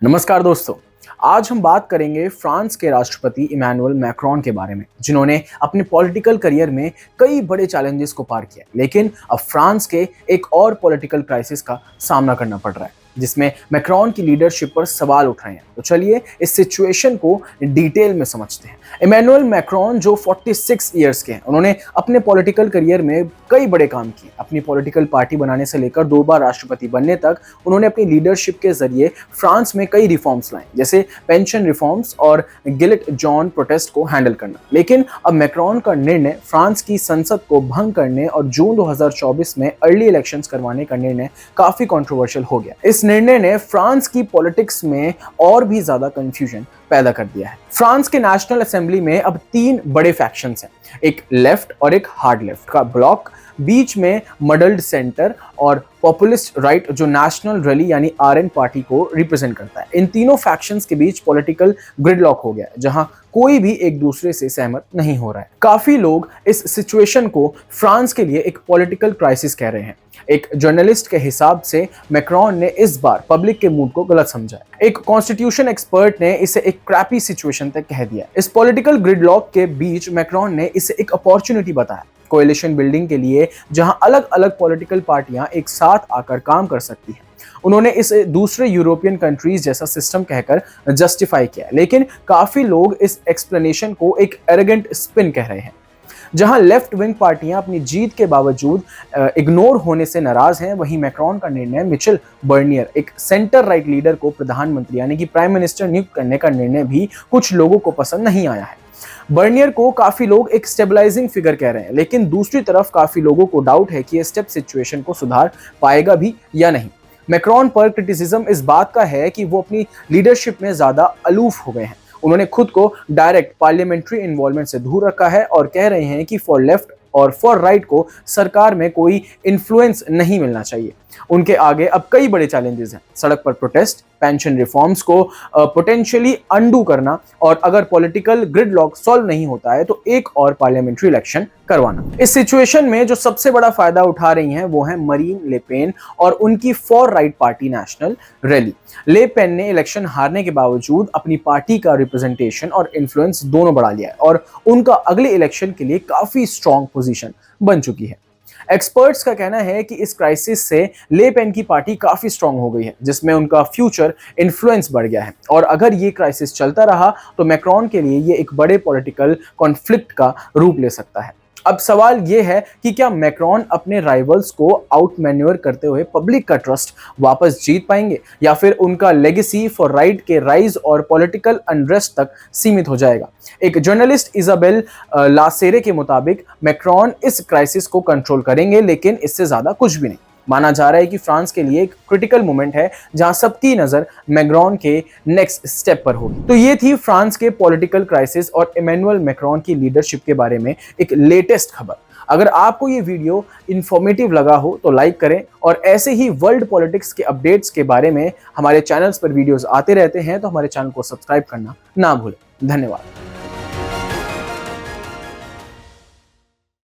नमस्कार दोस्तों। आज हम बात करेंगे फ्रांस के राष्ट्रपति इमैनुअल मैक्रोन के बारे में, जिन्होंने अपने पॉलिटिकल करियर में कई बड़े चैलेंजेस को पार किया, लेकिन अब फ्रांस के एक और पॉलिटिकल क्राइसिस का सामना करना पड़ रहा है, जिसमें मैक्रोन की लीडरशिप पर सवाल उठ रहे हैं। तो चलिए इस सिचुएशन को डिटेल में समझते हैं। इमैनुअल मैक्रोन जो 46 ईयर्स के हैं, उन्होंने अपने पॉलिटिकल करियर में कई बड़े काम किए। अपनी पॉलिटिकल पार्टी बनाने से लेकर 2 बार राष्ट्रपति बनने तक उन्होंने अपनी लीडरशिप के जरिए फ्रांस में कई रिफॉर्म्स लाए, जैसे पेंशन रिफॉर्म्स और गिलेट जॉन प्रोटेस्ट को हैंडल करना। लेकिन अब मैक्रोन का निर्णय फ्रांस की संसद को भंग करने और जून 2024 में अर्ली इलेक्शंस करवाने का निर्णय काफी कंट्रोवर्शियल हो गया। इस निर्णय ने फ्रांस की पॉलिटिक्स में और भी ज्यादा कंफ्यूजन पैदा कर दिया है। फ्रांस के नेशनल असेंबली में अब 3 बड़े फैक्शंस हैं, एक लेफ्ट और एक हार्ड लेफ्ट का ब्लॉक, बीच में मडल्ड सेंटर और पॉपुलिस्ट राइट जो नेशनल रैली यानी आरएन पार्टी को रिप्रेजेंट करता है। इन तीनों फैक्शंस के बीच पॉलिटिकल ग्रिडलॉक हो गया है, जहां कोई भी एक दूसरे से सहमत नहीं हो रहा है। काफी लोग इस सिचुएशन को फ्रांस के लिए एक पॉलिटिकल क्राइसिस कह रहे हैं। एक जर्नलिस्ट के हिसाब से मैक्रोन ने इस बार पब्लिक के मूड को गलत समझा। एक कॉन्स्टिट्यूशन एक्सपर्ट ने इसे एक क्रैपी सिचुएशन तक कह दिया। इस पॉलिटिकल ग्रिडलॉक के बीच मैक्रोन ने इसे एक अपॉर्चुनिटी बताया, कोएलिशन बिल्डिंग के लिए, जहां अलग अलग पॉलिटिकल पार्टियां एक साथ आकर काम कर सकती हैं। उन्होंने इसे दूसरे यूरोपियन कंट्रीज जैसा सिस्टम कहकर जस्टिफाई किया, लेकिन काफी लोग इस एक्सप्लेनेशन को एक एरोगेंट स्पिन कह रहे हैं। जहां लेफ्ट विंग पार्टियां अपनी जीत के बावजूद इग्नोर होने से नाराज हैं, वहीं मैक्रोन का निर्णय मिचेल बर्नियर, एक सेंटर राइट लीडर को प्रधानमंत्री यानी कि प्राइम मिनिस्टर नियुक्त करने का निर्णय भी कुछ लोगों को पसंद नहीं आया है। बर्नियर को काफी लोग एक स्टेबलाइजिंग फिगर कह रहे हैं, लेकिन दूसरी तरफ काफी लोगों को डाउट है कि ये स्टेप सिचुएशन को सुधार पाएगा भी या नहीं। मैक्रोन पर क्रिटिसिज्म इस बात का है कि वो अपनी लीडरशिप में ज्यादा अलूफ हो गए हैं। उन्होंने खुद को डायरेक्ट पार्लियामेंट्री इन्वॉल्वमेंट से दूर रखा है और कह रहे हैं कि फॉर लेफ्ट और फॉर राइट को सरकार में कोई इन्फ्लुएंस नहीं मिलना चाहिए। उनके आगे अब कई बड़े चैलेंजेस हैं, सड़क पर प्रोटेस्ट, पेंशन रिफॉर्म्स को पोटेंशियली अंडू करना, और अगर पॉलिटिकल ग्रिडलॉक सॉल्व नहीं होता है तो एक और पार्लियामेंट्री इलेक्शन करवाना। इस सिचुएशन में जो सबसे बड़ा फायदा उठा रही हैं वो है मरीन ले पेन और उनकी for right party national rally. ले पेन ने इलेक्शन हारने के बावजूद अपनी पार्टी का रिप्रेजेंटेशन और इन्फ्लुएंस दोनों बढ़ा लिया है और उनका अगले इलेक्शन के लिए काफी स्ट्रॉन्ग पोजीशन बन चुकी है। एक्सपर्ट्स का कहना है कि इस क्राइसिस से ले पेन की पार्टी काफी स्ट्रांग हो गई है, जिसमें उनका फ्यूचर इन्फ्लुएंस बढ़ गया है, और अगर ये क्राइसिस चलता रहा तो मैक्रोन के लिए ये एक बड़े पॉलिटिकल कॉन्फ्लिक्ट का रूप ले सकता है। अब सवाल ये है कि क्या मैक्रोन अपने राइवल्स को आउट मैन्यूअर करते हुए पब्लिक का ट्रस्ट वापस जीत पाएंगे, या फिर उनका लेगेसी फॉर राइट के राइज और पॉलिटिकल अनरेस्ट तक सीमित हो जाएगा। एक जर्नलिस्ट इजाबेल लासेरे के मुताबिक मैक्रोन इस क्राइसिस को कंट्रोल करेंगे, लेकिन इससे ज्यादा कुछ भी नहीं। माना जा रहा है कि फ्रांस के लिए एक क्रिटिकल मोमेंट है जहां सबकी नजर मैक्रोन के नेक्स्ट स्टेप पर होगी। तो ये थी फ्रांस के पॉलिटिकल क्राइसिस और इमैनुअल मैक्रोन की लीडरशिप के बारे में एक लेटेस्ट खबर। अगर आपको ये वीडियो इंफॉर्मेटिव लगा हो तो लाइक करें, और ऐसे ही वर्ल्ड पॉलिटिक्स के अपडेट्स के बारे में हमारे चैनल्स पर वीडियोस आते रहते हैं, तो हमारे चैनल को सब्सक्राइब करना ना भूलें। धन्यवाद।